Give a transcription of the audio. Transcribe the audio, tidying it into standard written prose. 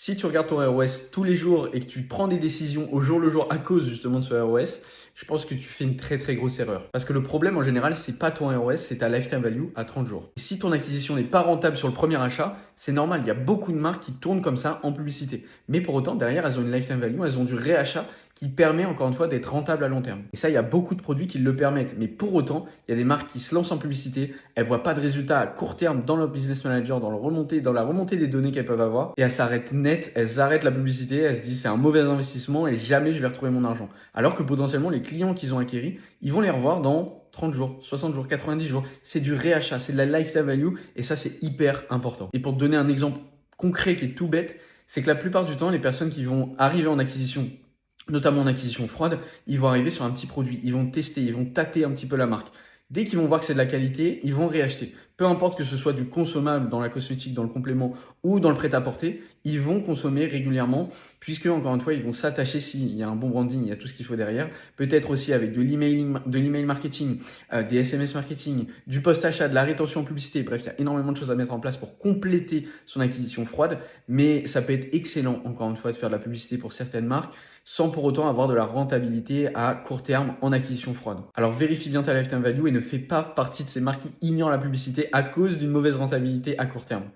Si tu regardes ton ROS tous les jours et que tu prends des décisions au jour le jour à cause justement de ce ROS, je pense que tu fais une très très grosse erreur. Parce que le problème en général, c'est pas ton ROS, c'est ta lifetime value à 30 jours. Et si ton acquisition n'est pas rentable sur le premier achat, c'est normal, il y a beaucoup de marques qui tournent comme ça en publicité. Mais pour autant, derrière, elles ont une lifetime value, elles ont du réachat qui permet encore une fois d'être rentable à long terme. Et ça, il y a beaucoup de produits qui le permettent. Mais pour autant, il y a des marques qui se lancent en publicité, elles voient pas de résultats à court terme dans leur business manager, dans la remontée des données qu'elles peuvent avoir, et elles s'arrêtent net, elles arrêtent la publicité, elles se disent c'est un mauvais investissement et jamais je vais retrouver mon argent. Alors que potentiellement, les clients qu'ils ont acquéris, ils vont les revoir dans 30 jours, 60 jours, 90 jours. C'est du réachat, c'est de la lifetime value et ça, c'est hyper important. Et pour te donner un exemple concret qui est tout bête, c'est que la plupart du temps, les personnes qui vont arriver en acquisition, notamment en acquisition froide, ils vont arriver sur un petit produit, ils vont tester, ils vont tâter un petit peu la marque. Dès qu'ils vont voir que c'est de la qualité, ils vont réacheter. Peu importe que ce soit du consommable dans la cosmétique, dans le complément ou dans le prêt-à-porter, ils vont consommer régulièrement puisque, encore une fois, ils vont s'attacher s'il y a un bon branding, il y a tout ce qu'il faut derrière. Peut-être aussi avec de l'email marketing, des SMS marketing, du post-achat, de la rétention en publicité. Bref, il y a énormément de choses à mettre en place pour compléter son acquisition froide. Mais ça peut être excellent, encore une fois, de faire de la publicité pour certaines marques sans pour autant avoir de la rentabilité à court terme en acquisition froide. Alors vérifie bien ta lifetime value et ne fais pas partie de ces marques qui ignorent la publicité à cause d'une mauvaise rentabilité à court terme.